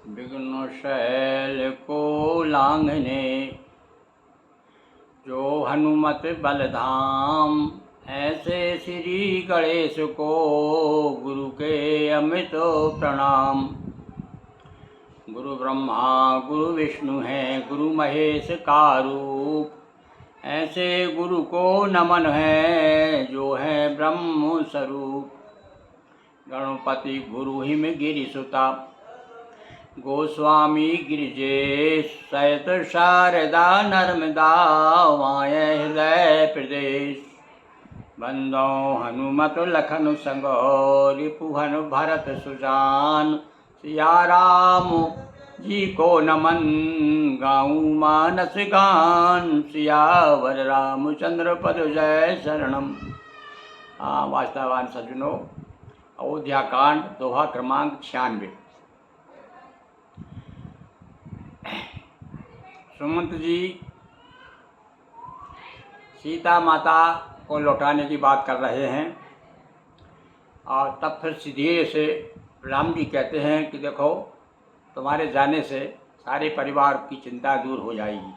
विघ्न शैल को लांघने जो हनुमत बलधाम, ऐसे श्री गणेश को गुरु के अमित प्रणाम। गुरु ब्रह्मा गुरु विष्णु हैं, गुरु महेश का रूप, ऐसे गुरु को नमन है जो है ब्रह्म स्वरूप। गणपति गुरु हिम गिरिसुता, गोस्वामी गिरिजेश, सहित शारदा नर्मदा वाय हृदय प्रदेश। बंदो हनुमत लखन संगो, रिपुहन भरत सुजान, सिया राम जी को नमन गाऊँ मानस गान, सियावर रामचंद्र पद जय शरणम। वास्तवान सज्जनों, अयोध्या कांड दोहा क्रमांक 96। सुमंत जी सीता माता को लौटाने की बात कर रहे हैं और तब फिर सीधे से राम जी कहते हैं कि देखो, तुम्हारे जाने से सारे परिवार की चिंता दूर हो जाएगी,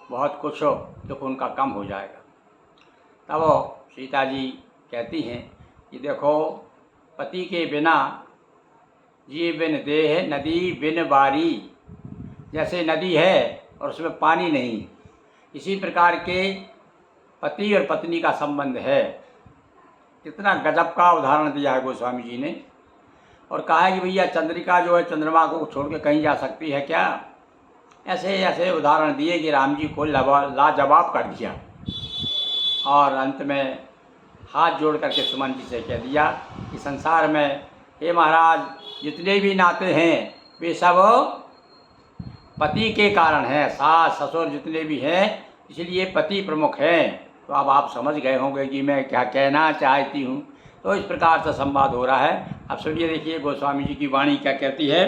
बहुत कुछ दुख उनका कम हो जाएगा। तब सीता जी कहती हैं कि देखो, पति के बिना जी बिन देह नदी बिन बारी, जैसे नदी है और उसमें पानी नहीं, इसी प्रकार के पति और पत्नी का संबंध है। कितना गजब का उदाहरण दिया है गोस्वामी जी ने, और कहा है कि भैया चंद्रिका जो है चंद्रमा को छोड़ के कहीं जा सकती है क्या। ऐसे ऐसे उदाहरण दिए कि राम जी को लाजवाब कर दिया, और अंत में हाथ जोड़ करके सुमन जी से कह दिया कि संसार में हे महाराज, जितने भी नाते हैं वे सब पति के कारण हैं, सास ससुर जितने भी हैं, इसलिए पति प्रमुख हैं। तो अब आप समझ गए होंगे कि मैं क्या कहना चाहती हूँ। तो इस प्रकार से संवाद हो रहा है। अब सुनिए, देखिए गोस्वामी जी की वाणी क्या कहती है।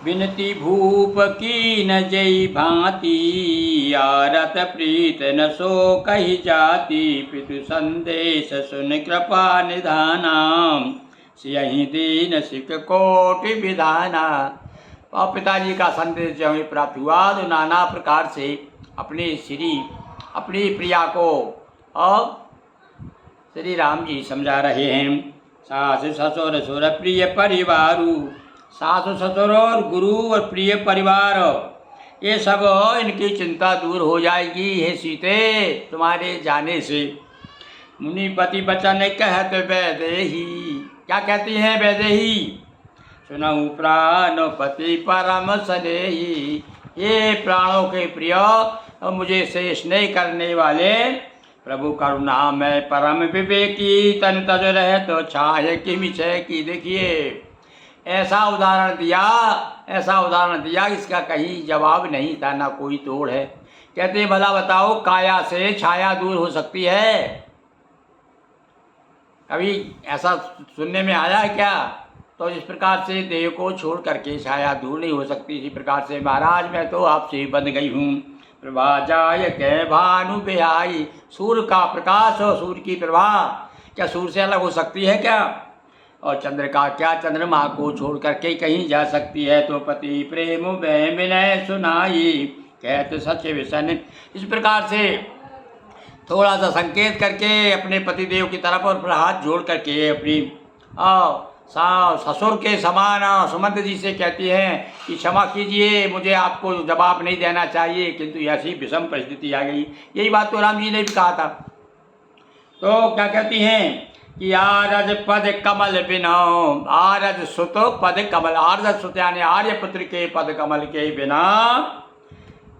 विनती भूप की न जय भांति, आरत प्रीत न सो कही जाति, पितु संदेश सुन कृपा निधानाम, सियहि दीन सिक कोटि विधाना। और पिताजी का संदेश जब हमें प्राप्त हुआ तो नाना प्रकार से अपनी प्रिया को और श्री राम जी समझा रहे हैं। सास ससुर सुर प्रिय परिवारु, सास ससुर और गुरु और प्रिय परिवार, ये सब इनकी चिंता दूर हो जाएगी हे सीते तुम्हारे जाने से। मुनिपति बचन कहत वैदेही, क्या कहती हैं वैदेही। सुनऊ प्राणपति परम स्नेही, ये प्राणों के प्रिय और मुझे से स्नेह करने वाले प्रभु करुणा में परम विवेकी, तन तज रहे तो छाहे की मिछे की। देखिए ऐसा उदाहरण दिया इसका कहीं जवाब नहीं था, ना कोई तोड़ है। कहते भला बताओ, काया से छाया दूर हो सकती है? कभी ऐसा सुनने में आया है क्या? तो इस प्रकार से देह को छोड़ करके छाया दूर नहीं हो सकती। इसी प्रकार से महाराज मैं तो आपसे बंध गई हूँ। प्रभा जाय के भानु बेहाई, सूर्य का प्रकाश और सूर्य की प्रभा क्या सूर्य से अलग हो सकती है क्या? और चंद्र का क्या चंद्रमा को छोड़ करके कहीं जा सकती है? तो पति प्रेम विनय सुनाई, कहते सच विषण। इस प्रकार से थोड़ा सा संकेत करके अपने पतिदेव की तरफ और फिर हाथ जोड़ करके अपनी ससुर के समान सुमंत जी से कहती हैं कि क्षमा कीजिए, मुझे आपको जवाब नहीं देना चाहिए, किंतु ऐसी विषम परिस्थिति आ गई। यही बात तो राम जी ने भी कहा था। तो क्या कहती हैं कि आरज पद कमल बिना, आरज सुत पद कमल, आरज सुत यानी आर्यपुत्र के पद कमल के बिना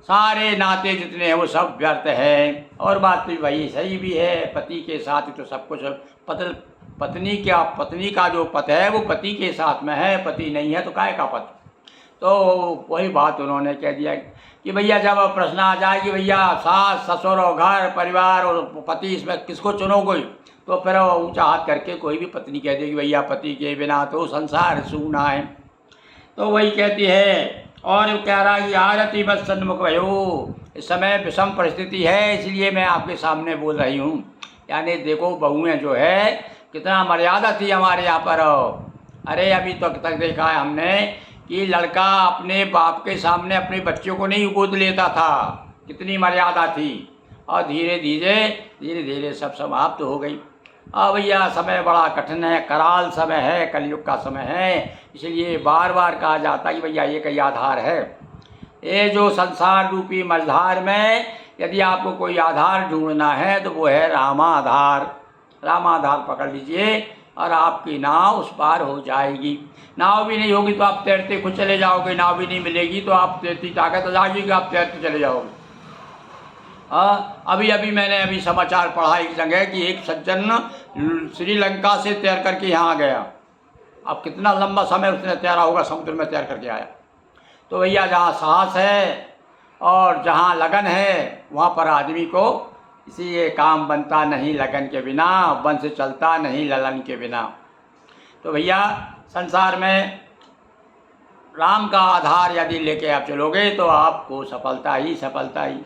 सारे नाते जितने हैं वो सब व्यर्थ है। और बात तो वही सही भी है, पति के साथ तो सब कुछ। पत्नी का जो पद है वो पति के साथ में है, पति नहीं है तो काय का पद। तो वही बात उन्होंने कह दिया कि भैया जब प्रश्न आ जाए कि भैया सास ससुर और घर परिवार और पति, इसमें किसको चुनोगे, तो फिर ऊंचा हाथ करके कोई भी पत्नी कह देगी भैया पति के बिना तो संसार सूना है। तो वही कहती है। और कह रहा है आरती बस सन्मुख भयो, इस समय विषम परिस्थिति है, इसलिए मैं आपके सामने बोल रही हूँ। यानी देखो बहुएं जो है कितना मर्यादा थी हमारे यहाँ पर। अरे अभी तक देखा है हमने कि लड़का अपने बाप के सामने अपने बच्चों को नहीं गोद लेता था, कितनी मर्यादा थी। और धीरे धीरे सब समाप्त हो गई। अब भैया समय बड़ा कठिन है, कराल समय है, कलयुग का समय है। इसलिए बार बार कहा जाता है कि भैया एक ही आधार है। ये जो संसार रूपी मझधार में यदि आपको कोई आधार ढूंढना है तो वो है रामाधार। रामाधार पकड़ लीजिए और आपकी नाव उस पार हो जाएगी। नाव भी नहीं होगी तो आप तैरते खुद चले जाओगे, नाव भी नहीं मिलेगी तो आप तैरती ताकत आ जाएगी कि आप तैरते चले जाओगे। अभी मैंने समाचार पढ़ा एक जगह कि एक सज्जन श्रीलंका से तैर करके यहाँ गया। अब कितना लंबा समय उसने तैरा होगा, समुद्र में तैर करके आया। तो भैया जहाँ साहस है और जहाँ लगन है वहाँ पर आदमी को इसी काम बनता नहीं लगन के बिना, वंश चलता नहीं ललन के बिना। तो भैया संसार में राम का आधार यदि लेके आप चलोगे तो आपको सफलता ही सफलता ही।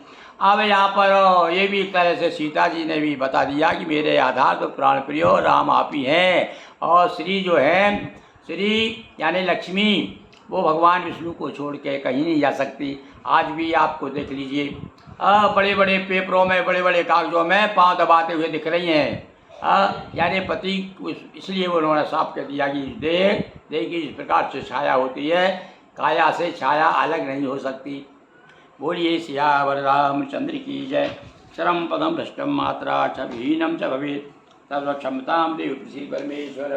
अब यहाँ पर ये भी एक तरह से सीता जी ने भी बता दिया कि मेरे आधार तो प्राण प्रियो राम आप ही हैं। और श्री जो है, श्री यानी लक्ष्मी, वो भगवान विष्णु को छोड़ के कहीं नहीं जा सकती। आज भी आपको देख लीजिए बड़े बड़े पेपरों में, बड़े बड़े कागजों में पाँव दबाते हुए दिख रही हैं। यानी पति इसलिए उन्होंने साफ कर दिया कि देह की इस प्रकार से छाया होती है, काया से छाया अलग नहीं हो सकती। बोलिए सियावर रामचंद्र की जय। चरम पदम भ्रष्टम मात्रा च विहीनम च भवेत् तव क्षमतां देव श्री परमेश्वर।